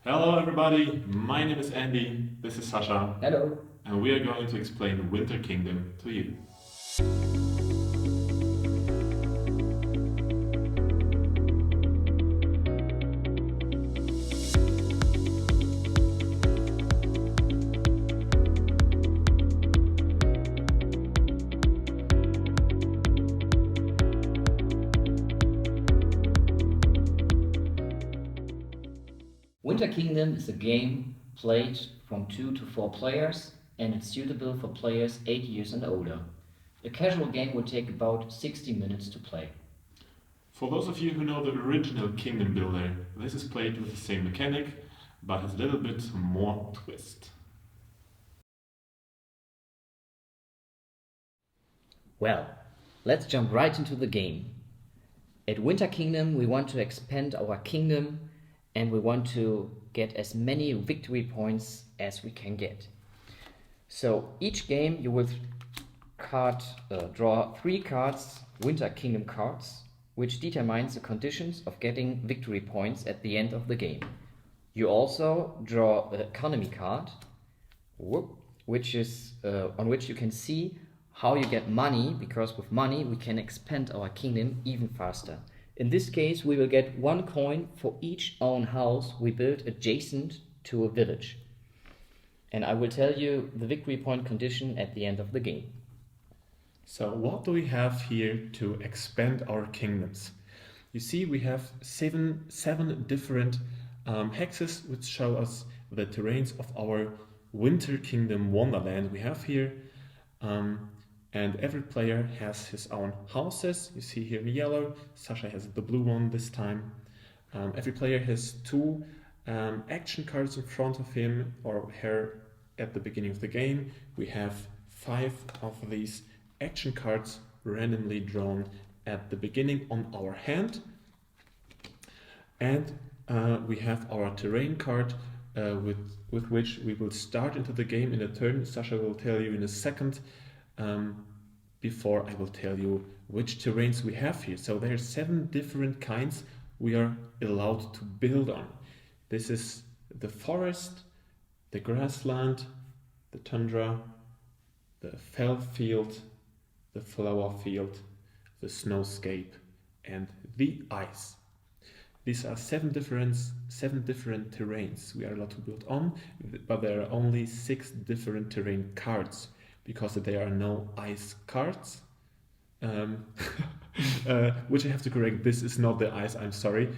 Hello everybody, my name is Andy, this is Sasha, Hello. and we are going to explain Winter Kingdom to you. Winter Kingdom is a game played from 2 to 4 players and it's suitable for players 8 years and older. A casual game will take about 60 minutes to play. For those of you who know the original Kingdom Builder, this is played with the same mechanic, but has a little bit more twist. Well, let's jump right into the game. At Winter Kingdom we want to expand our kingdom and we want to get as many victory points as we can get. So each game you will draw 3 cards, Winter Kingdom cards, which determines the conditions of getting victory points at the end of the game. You also draw an economy card, which is on which you can see how you get money, because with money we can expand our kingdom even faster. In this case we will get 1 coin for each own house we build adjacent to a village. And I will tell you the victory point condition at the end of the game. So what do we have here to expand our kingdoms? You see, we have seven different hexes which show us the terrains of our Winter Kingdom Wonderland we have here. And every player has his own houses. You see here in yellow, Sasha has the blue one this time. Every player has 2 action cards in front of him or her at the beginning of the game. We have 5 of these action cards randomly drawn at the beginning on our hand. And we have our terrain card with which we will start into the game in a turn. Sasha will tell you in a second. Before I will tell you which terrains we have here. So there are 7 different kinds we are allowed to build on. This is the forest, the grassland, the tundra, the fell field, the flower field, the snowscape, and the ice. These are 7 different terrains we are allowed to build on, but there are only 6 different terrain cards, because there are no ice cards, which I have to correct. This is not the ice, I'm sorry.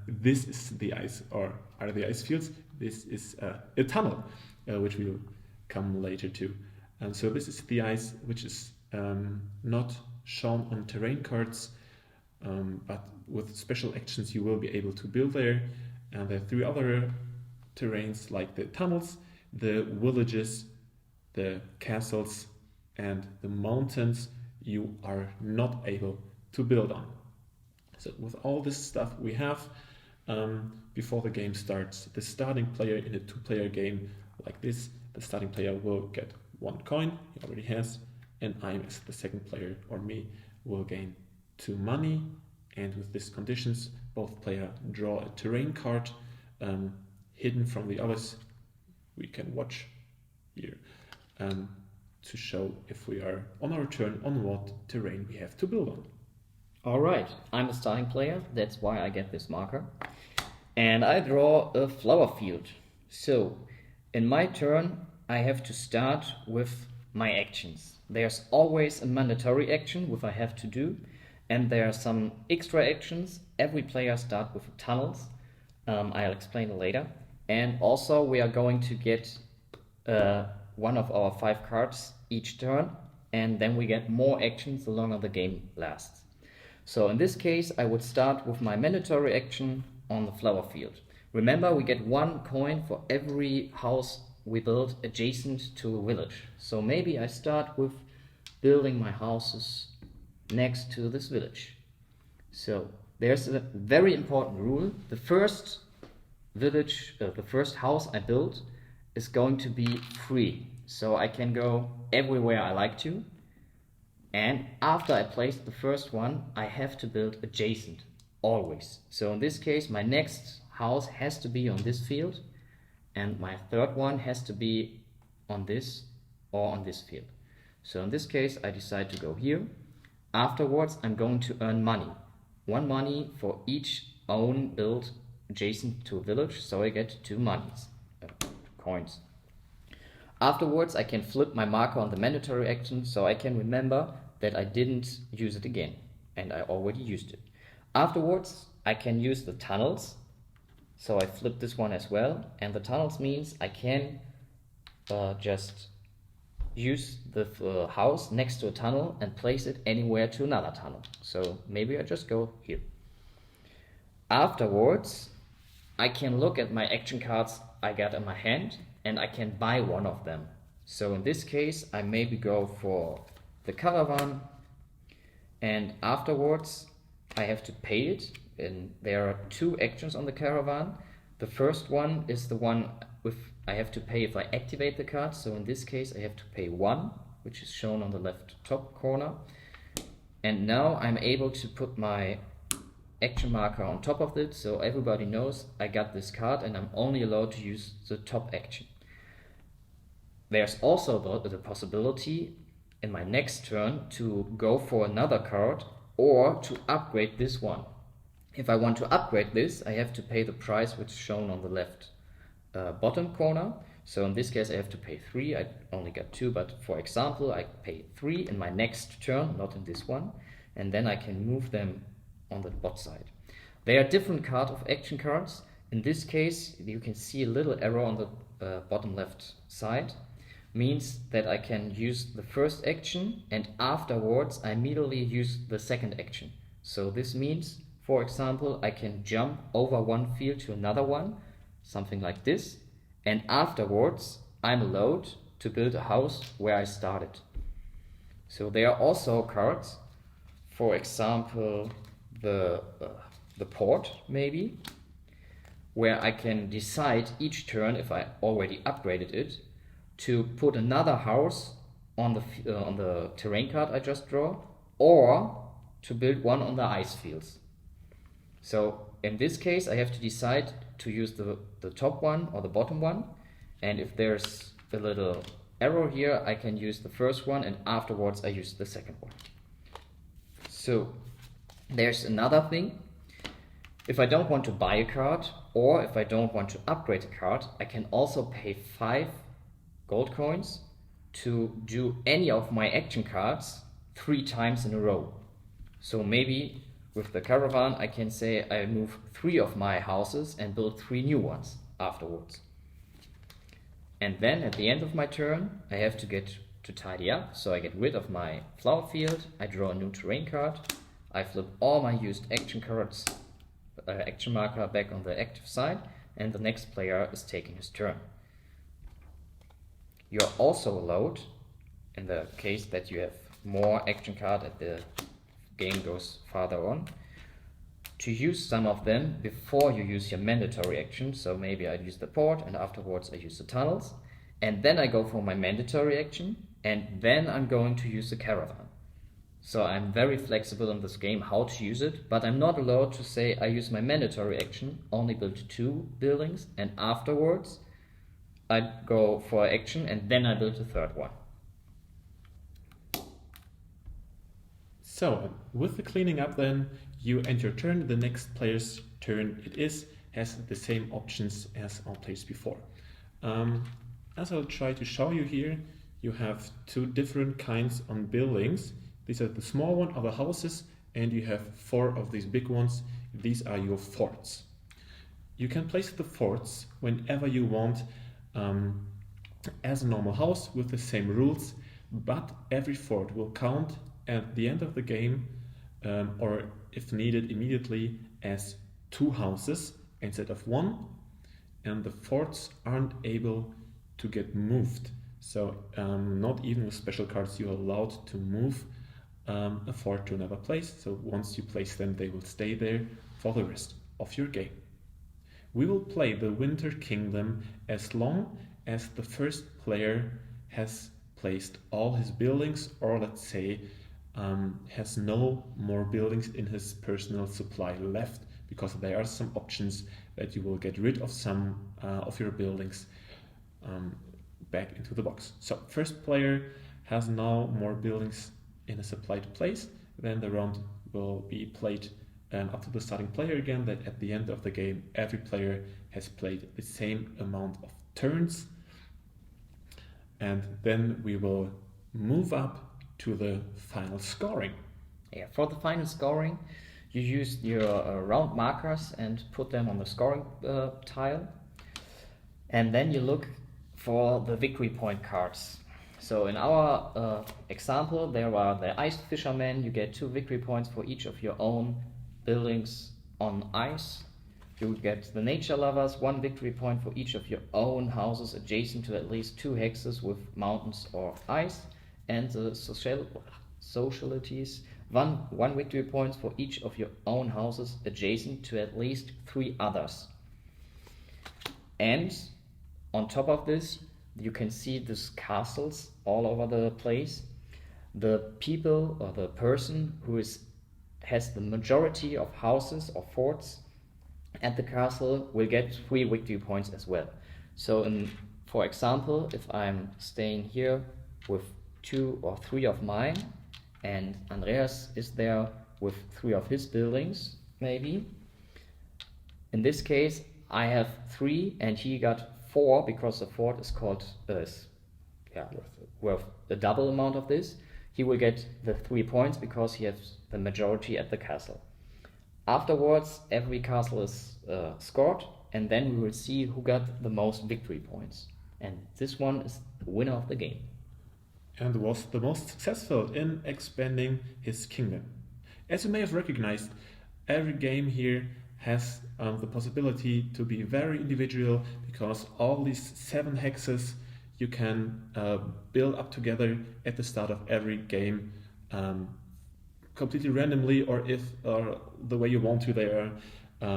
This is the ice, or are the ice fields. This is a tunnel, which we will come later to. And so this is the ice, which is not shown on terrain cards, but with special actions you will be able to build there. And there are 3 other terrains, like the tunnels, the villages, the castles, and the mountains you are not able to build on. So with all this stuff we have, before the game starts, the starting player in a 2-player game like this, the starting player will get 1 coin, he already has, and I, as the second player, or me, will gain 2 money. And with these conditions, both players draw a terrain card hidden from the others. We can watch here to show if we are on our turn on what terrain we have to build on. Alright, I'm a starting player, that's why I get this marker. And I draw a flower field. So, in my turn, I have to start with my actions. There's always a mandatory action which I have to do, and there are some extra actions. Every player starts with tunnels. I'll explain it later. And also we are going to get one of our 5 cards each turn, and then we get more actions the longer the game lasts. So in this case I would start with my mandatory action on the flower field. Remember, we get 1 coin for every house we build adjacent to a village. So maybe I start with building my houses next to this village. So there's a very important rule. The first house I build is going to be free, so I can go everywhere I like to. And after I place the first one, I have to build adjacent, always. So in this case, my next house has to be on this field, and my third one has to be on this or on this field. So in this case, I decide to go here. Afterwards, I'm going to earn money. 1 money for each own build adjacent to a village, so I get 2 monies, coins. Afterwards, I can flip my marker on the mandatory action, so I can remember that I didn't use it again, and I already used it. Afterwards, I can use the tunnels, so I flip this one as well, and the tunnels means I can just use the house next to a tunnel and place it anywhere to another tunnel. So maybe I just go here. Afterwards, I can look at my action cards I got in my hand and I can buy one of them. So in this case, I maybe go for the caravan, and afterwards I have to pay it. And there are 2 actions on the caravan. The first one is the one with I have to pay if I activate the card. So in this case, I have to pay 1, which is shown on the left top corner. And now I'm able to put my action marker on top of it, so everybody knows I got this card and I'm only allowed to use the top action. There's also the possibility in my next turn to go for another card or to upgrade this one. If I want to upgrade this, I have to pay the price which is shown on the left bottom corner. So in this case I have to pay 3. I only got 2, but for example I pay 3 in my next turn, not in this one, and then I can move them on the bot side. They are different card of action cards. In this case you can see a little arrow on the bottom left side, means that I can use the first action and afterwards I immediately use the second action. So this means, for example, I can jump over one field to another one, something like this, and afterwards I'm allowed to build a house where I started. So there are also cards, for example the port maybe, where I can decide each turn, if I already upgraded it, to put another house on the terrain card I just draw, or to build one on the ice fields. So in this case I have to decide to use the top one or the bottom one, and if there's a little arrow here I can use the first one and afterwards I use the second one. So there's another thing. If I don't want to buy a card or if I don't want to upgrade a card, I can also pay 5 gold coins to do any of my action cards 3 times in a row. So maybe with the caravan I can say I move 3 of my houses and build 3 new ones afterwards. And then at the end of my turn I have to get to tidy up, so I get rid of my flower field, I draw a new terrain card, I flip all my used action cards, action marker back on the active side, and the next player is taking his turn. You are also allowed, in the case that you have more action card as the game goes farther on, to use some of them before you use your mandatory action. So maybe I use the port and afterwards I use the tunnels, and then I go for my mandatory action, and then I'm going to use the caravan. So I'm very flexible in this game how to use it, but I'm not allowed to say I use my mandatory action, only build 2 buildings, and afterwards I go for action and then I build the third one. So with the cleaning up then, you end your turn, the next player's turn has the same options as all players before. As I'll try to show you here, you have 2 different kinds of buildings. These are the small one are the houses, and you have 4 of these big ones. These are your forts. You can place the forts whenever you want, as a normal house with the same rules, but every fort will count at the end of the game, or if needed immediately, as 2 houses instead of 1, and the forts aren't able to get moved. So not even with special cards you are allowed to move a fort to another place. So once you place them, they will stay there for the rest of your game. We will play the Winter Kingdom as long as the first player has placed all his buildings, or let's say has no more buildings in his personal supply left because there are some options that you will get rid of some of your buildings back into the box. So first player has now more buildings in a supplied place. Then the round will be played up to the starting player again, that at the end of the game every player has played the same amount of turns. And then we will move up to the final scoring. Yeah, for the final scoring, you use your round markers and put them on the scoring tile. And then you look for the victory point cards. So in our example, there are the ice fishermen. You get 2 victory points for each of your own buildings on ice. You get the nature lovers, 1 victory point for each of your own houses adjacent to at least 2 hexes with mountains or ice. And the socialities, one victory points for each of your own houses adjacent to at least 3 others. And on top of this, you can see these castles all over the place. The people or the person who has the majority of houses or forts at the castle will get 3 victory points as well. So for example, if I'm staying here with 2 or 3 of mine, and Andreas is there with 3 of his buildings, maybe. In this case, I have 3 and he got 4 because the fort is called worth a double amount of this. He will get the 3 points because he has the majority at the castle. Afterwards, every castle is scored, and then we will see who got the most victory points. And this one is the winner of the game. And was the most successful in expanding his kingdom. As you may have recognized, every game here has the possibility to be very individual, because all these 7 hexes you can build up together at the start of every game completely randomly, or if the way you want to. There are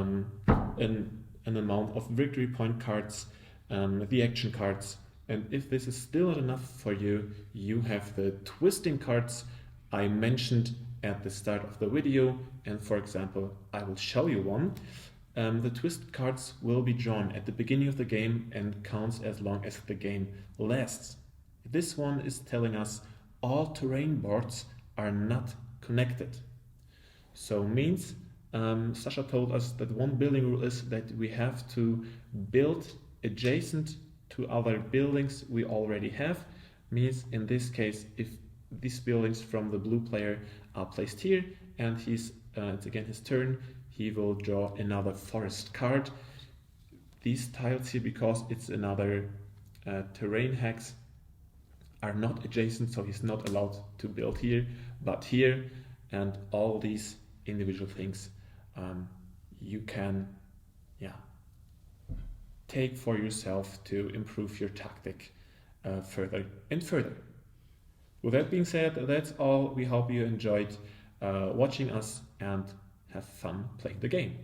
an amount of victory point cards, the action cards. And if this is still not enough for you, you have the twisting cards I mentioned at the start of the video. And for example, I will show you one. The twisted cards will be drawn at the beginning of the game and counts as long as the game lasts. This one is telling us all terrain boards are not connected. So means Sasha told us that one building rule is that we have to build adjacent to other buildings we already have. Means in this case, if these buildings from the blue player are placed here and it's again his turn, he will draw another forest card. These tiles here, because it's another terrain hex, are not adjacent, so he's not allowed to build here, but here. And all these individual things you can take for yourself to improve your tactic further and further. With that being said, that's all. We hope you enjoyed watching us and have fun playing the game.